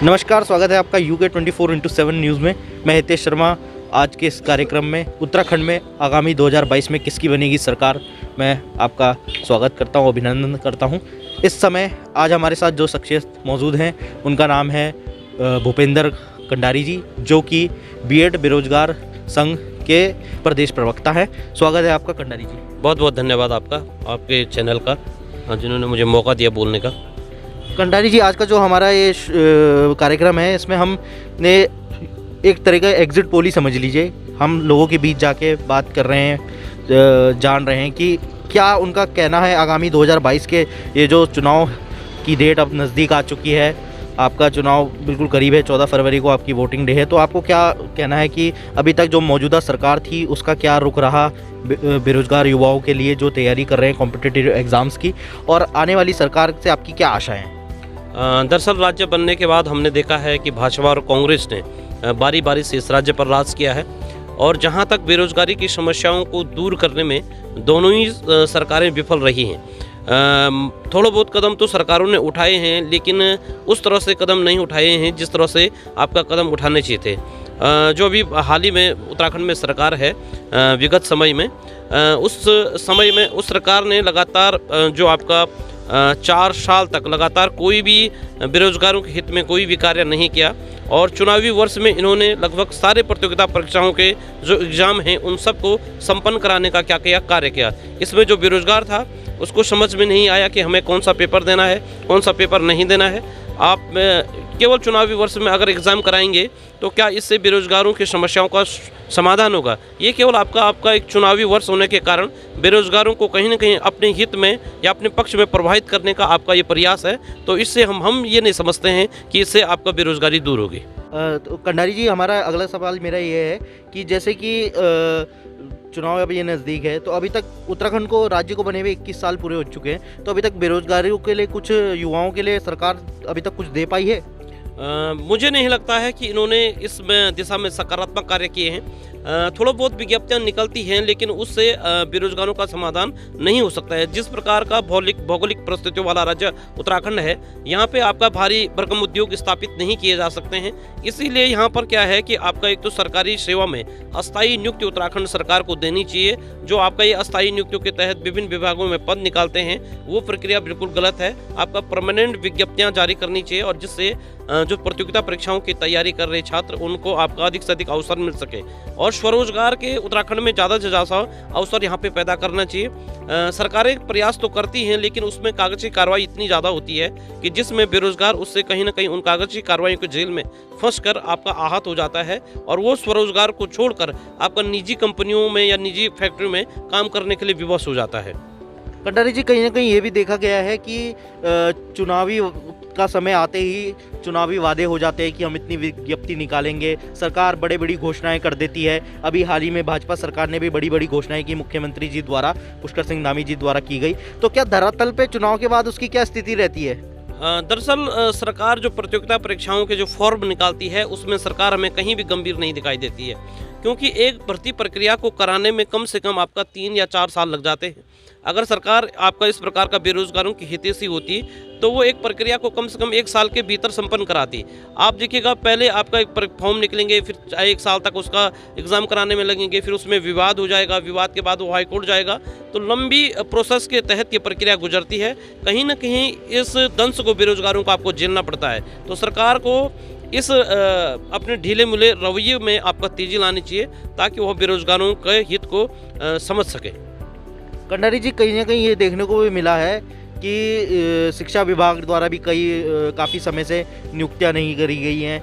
नमस्कार, स्वागत है आपका UK 24x7 न्यूज़ में। मैं हितेश शर्मा। आज के इस कार्यक्रम में उत्तराखंड में आगामी 2022 में किसकी बनेगी सरकार, मैं आपका स्वागत करता हूं, अभिनंदन करता हूं। इस समय आज हमारे साथ जो शख्सियत मौजूद हैं उनका नाम है भूपेंद्र कंडारी जी, जो कि बीएड बेरोजगार संघ के प्रदेश प्रवक्ता हैं। स्वागत है आपका कंडारी जी। बहुत बहुत धन्यवाद आपका, आपके चैनल का, जिन्होंने मुझे मौका दिया बोलने का। कंडारी जी, आज का जो हमारा ये कार्यक्रम है, इसमें हमने एक तरह का एग्जिट पोल ही समझ लीजिए, हम लोगों के बीच जाके बात कर रहे हैं, जान रहे हैं कि क्या उनका कहना है। आगामी 2022 के ये जो चुनाव की डेट अब नज़दीक आ चुकी है, आपका चुनाव बिल्कुल करीब है, 14 फरवरी को आपकी वोटिंग डे है, तो आपको क्या कहना है कि अभी तक जो मौजूदा सरकार थी उसका क्या रुख रहा बेरोजगार युवाओं के लिए जो तैयारी कर रहे हैं कॉम्पिटिटिव एग्ज़ाम्स की, और आने वाली सरकार से आपकी क्या आशाएं हैं? दरअसल राज्य बनने के बाद हमने देखा है कि भाजपा और कांग्रेस ने बारी बारी से इस राज्य पर राज किया है, और जहां तक बेरोजगारी की समस्याओं को दूर करने में दोनों ही सरकारें विफल रही हैं। थोड़ा बहुत कदम तो सरकारों ने उठाए हैं, लेकिन उस तरह से कदम नहीं उठाए हैं जिस तरह से आपका कदम उठाने चाहिए थे। जो अभी हाल ही में उत्तराखंड में सरकार है, विगत समय में उस सरकार ने लगातार जो आपका 4 साल तक लगातार कोई भी बेरोजगारों के हित में कोई भी कार्य नहीं किया, और चुनावी वर्ष में इन्होंने लगभग सारे प्रतियोगिता परीक्षाओं के जो एग्ज़ाम हैं उन सबको संपन्न कराने का कार्य किया। इसमें जो बेरोजगार था उसको समझ में नहीं आया कि हमें कौन सा पेपर देना है, कौन सा पेपर नहीं देना है। आप केवल चुनावी वर्ष में अगर एग्ज़ाम कराएंगे तो क्या इससे बेरोजगारों की समस्याओं का समाधान होगा? ये केवल आपका एक चुनावी वर्ष होने के कारण बेरोजगारों को कहीं ना कहीं अपने हित में या अपने पक्ष में प्रभावित करने का आपका ये प्रयास है, तो इससे हम ये नहीं समझते हैं कि इससे आपका बेरोजगारी दूर होगी। तो कंडारी जी, हमारा अगला सवाल मेरा ये है कि जैसे कि चुनाव अभी ये नज़दीक है, तो अभी तक उत्तराखंड को, राज्य को बने हुए 21 साल पूरे हो चुके हैं, तो अभी तक बेरोजगारियों के लिए, कुछ युवाओं के लिए सरकार अभी तक कुछ दे पाई है? मुझे नहीं लगता है कि इन्होंने इस दिशा में सकारात्मक कार्य किए हैं। थोड़ा बहुत विज्ञप्तियां निकलती हैं, लेकिन उससे बेरोजगारों का समाधान नहीं हो सकता है। जिस प्रकार का भौगोलिक परिस्थितियों वाला राज्य उत्तराखंड है, यहाँ पे आपका भारी भरकम उद्योग स्थापित नहीं किए जा सकते हैं। इसीलिए यहाँ पर क्या है कि आपका एक तो सरकारी सेवा में अस्थायी नियुक्ति उत्तराखंड सरकार को देनी चाहिए। जो आपका ये अस्थायी नियुक्तियों के तहत विभिन्न विभागों में पद निकालते हैं, वो प्रक्रिया बिल्कुल गलत है। आपका परमानेंट विज्ञप्तियाँ जारी करनी चाहिए, और जिससे जो प्रतियोगिता परीक्षाओं की तैयारी कर रहे छात्र, उनको आपका अधिक से अधिक अवसर मिल सके, और स्वरोजगार के उत्तराखंड में ज़्यादा से ज़्यादा अवसर यहाँ पे पैदा करना चाहिए। सरकारें प्रयास तो करती हैं, लेकिन उसमें कागजी कार्रवाई इतनी ज़्यादा होती है कि जिसमें बेरोजगार उससे कहीं ना कहीं उन कागजी कार्रवाई को जेल में फंस कर आपका आहत हो जाता है, और वो स्वरोजगार को छोड़कर आपका निजी कंपनियों में या निजी फैक्ट्री में काम करने के लिए विवश हो जाता है। कंडारी जी, कहीं ना कहीं ये भी देखा गया है कि चुनावी का समय आते ही चुनावी वादे हो जाते हैं कि हम इतनी विज्ञप्ति निकालेंगे, सरकार बड़ी बड़ी घोषणाएं कर देती है। अभी हाल ही में भाजपा सरकार ने भी बड़ी बड़ी घोषणाएं की, मुख्यमंत्री जी द्वारा, पुष्कर सिंह धामी जी द्वारा की गई। तो क्या धरातल पे चुनाव के बाद उसकी क्या स्थिति रहती है? दरअसल सरकार जो प्रतियोगिता परीक्षाओं के जो फॉर्म निकालती है, उसमें सरकार हमें कहीं भी गंभीर नहीं दिखाई देती है, क्योंकि एक भर्ती प्रक्रिया को कराने में कम से कम आपका 3 या 4 साल लग जाते हैं। अगर सरकार आपका इस प्रकार का बेरोजगारों की हितैषी होती तो वो एक प्रक्रिया को कम से कम 1 साल के भीतर संपन्न कराती। आप देखिएगा, पहले आपका एक फॉर्म निकलेंगे, फिर 1 साल तक उसका एग्ज़ाम कराने में लगेंगे, फिर उसमें विवाद हो जाएगा, विवाद के बाद वो हाई कोर्ट जाएगा, तो लंबी प्रोसेस के तहत ये प्रक्रिया गुजरती है। कहीं ना कहीं इस दंश को बेरोजगारों को आपको झेलना पड़ता है। तो सरकार को इस अपने ढीले मुले रवैये में आपका तेजी लानी चाहिए, ताकि वह बेरोजगारों के हित को समझ सके। कंडारी जी, कहीं ना कहीं ये देखने को भी मिला है कि शिक्षा विभाग द्वारा भी काफ़ी समय से नियुक्तियां नहीं करी गई हैं।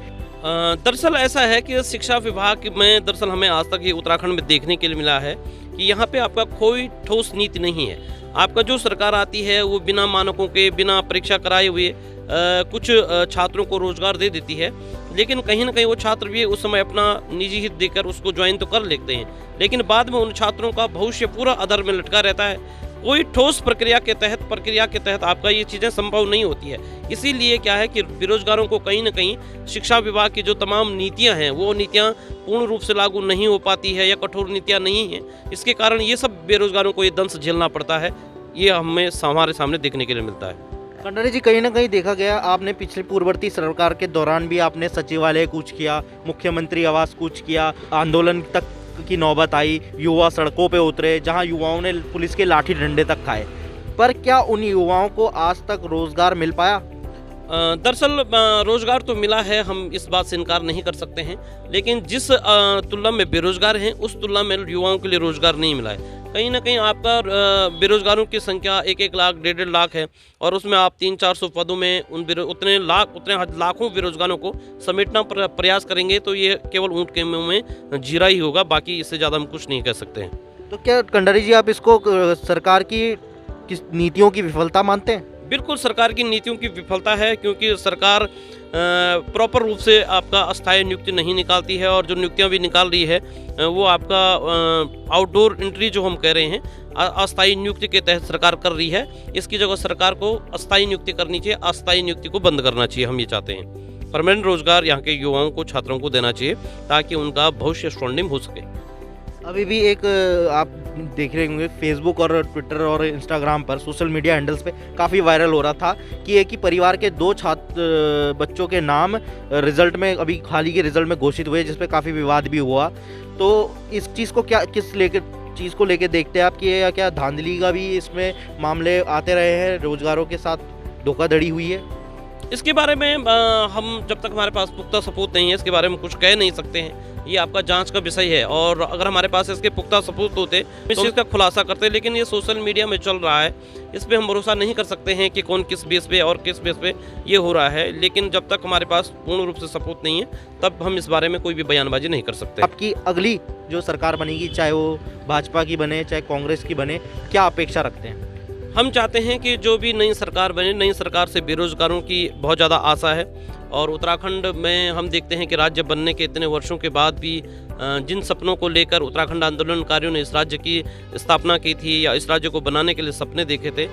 दरअसल ऐसा है कि शिक्षा विभाग में दरअसल हमें आज तक ये उत्तराखंड में देखने के लिए मिला है कि यहाँ पे आपका कोई ठोस नीति नहीं है। आपका जो सरकार आती है वो बिना मानकों के, बिना परीक्षा कराए हुए कुछ छात्रों को रोजगार दे देती है, लेकिन कहीं ना कहीं वो छात्र भी उस समय अपना निजी हित देकर उसको ज्वाइन तो कर लेते हैं, लेकिन बाद में उन छात्रों का भविष्य पूरा अधर में लटका रहता है। कोई ठोस प्रक्रिया के तहत आपका ये चीज़ें संभव नहीं होती है। इसीलिए क्या है कि बेरोजगारों को कहीं ना कहीं शिक्षा विभाग की जो तमाम नीतियां हैं, वो नीतियां पूर्ण रूप से लागू नहीं हो पाती है, या कठोर नीतियां नहीं हैं। इसके कारण ये सब बेरोजगारों को ये दंश झेलना पड़ता है। ये हमें हमारे सामने देखने के लिए मिलता है। कंडारी जी, कहीं ना कहीं देखा गया आपने पिछले पूर्ववर्ती सरकार के दौरान भी आपने सचिवालय कूच किया, मुख्यमंत्री आवास कूच किया, आंदोलन तक की नौबत आई, युवा सड़कों पे उतरे जहां युवाओं ने पुलिस के लाठी डंडे तक खाए, पर क्या उन युवाओं को आज तक रोजगार मिल पाया? दरअसल रोजगार तो मिला है, हम इस बात से इनकार नहीं कर सकते हैं, लेकिन जिस तुलना में बेरोजगार हैं उस तुलना में युवाओं के लिए रोजगार नहीं मिला है। कहीं ना कहीं आपका बेरोजगारों की संख्या 1-1 लाख 1.5 लाख है, और उसमें आप 300-400 पदों में उतने लाखों बेरोजगारों को समेटना प्रयास करेंगे तो ये केवल ऊँट के मुंह में जीरा ही होगा, बाकी इससे ज़्यादा हम कुछ नहीं कह सकते हैं। तो क्या कंडारी जी आप इसको सरकार की किस नीतियों की विफलता मानते हैं? बिल्कुल सरकार की नीतियों की विफलता है, क्योंकि सरकार प्रॉपर रूप से आपका अस्थायी नियुक्ति नहीं निकालती है, और जो नियुक्तियां भी निकाल रही है वो आपका आउटडोर एंट्री जो हम कह रहे हैं अस्थायी नियुक्ति के तहत सरकार कर रही है। इसकी जगह सरकार को अस्थायी नियुक्ति करनी चाहिए, अस्थायी नियुक्ति को बंद करना चाहिए। हम ये चाहते हैं परमानेंट रोजगार यहाँ के युवाओं को, छात्रों को देना चाहिए ताकि उनका भविष्य स्वर्णिम हो सके। अभी भी एक आप देख रहे होंगे फेसबुक और ट्विटर और इंस्टाग्राम पर सोशल मीडिया हैंडल्स पे काफ़ी वायरल हो रहा था कि एक ही परिवार के 2 छात्र बच्चों के नाम रिजल्ट में, अभी हाल ही के रिजल्ट में घोषित हुए, जिस पे काफ़ी विवाद भी हुआ। तो इस चीज़ को चीज़ को लेकर देखते हैं आप कि या क्या धांधली का भी इसमें मामले आते रहे हैं, रोजगारों के साथ धोखाधड़ी हुई है? इसके बारे में हम जब तक हमारे पास पुख्ता सबूत नहीं है इसके बारे में कुछ कह नहीं सकते हैं। ये आपका जांच का विषय है, और अगर हमारे पास इसके पुख्ता सबूत होते तो इस चीज़ का खुलासा करते, लेकिन ये सोशल मीडिया में चल रहा है, इस पर हम भरोसा नहीं कर सकते हैं कि कौन किस बेस पे और किस बेस पे ये हो रहा है। लेकिन जब तक हमारे पास पूर्ण रूप से सबूत नहीं है तब हम इस बारे में कोई भी बयानबाजी नहीं कर सकते। आपकी अगली जो सरकार बनेगी, चाहे वो भाजपा की बने चाहे कांग्रेस की बने, क्या अपेक्षा रखते हैं? हम चाहते हैं कि जो भी नई सरकार बने, नई सरकार से बेरोजगारों की बहुत ज़्यादा आशा है, और उत्तराखंड में हम देखते हैं कि राज्य बनने के इतने वर्षों के बाद भी जिन सपनों को लेकर उत्तराखंड आंदोलनकारियों ने इस राज्य की स्थापना की थी या इस राज्य को बनाने के लिए सपने देखे थे,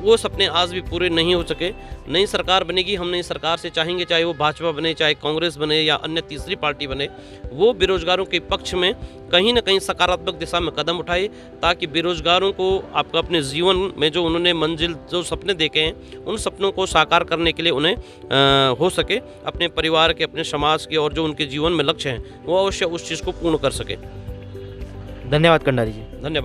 वो सपने आज भी पूरे नहीं हो सके। नई सरकार बनेगी, हम नई सरकार से चाहेंगे, चाहे वो भाजपा बने, चाहे कांग्रेस बने या अन्य तीसरी पार्टी बने, वो बेरोजगारों के पक्ष में कहीं ना कहीं सकारात्मक दिशा में कदम उठाए, ताकि बेरोजगारों को आपका अपने जीवन में जो उन्होंने मंजिल, जो सपने देखे हैं, उन सपनों को साकार करने के लिए उन्हें हो सके, अपने परिवार के, अपने समाज के और जो उनके जीवन में लक्ष्य हैं वो अवश्य उस चीज़ को पूर्ण कर सके। धन्यवाद कंडारी जी। धन्यवाद।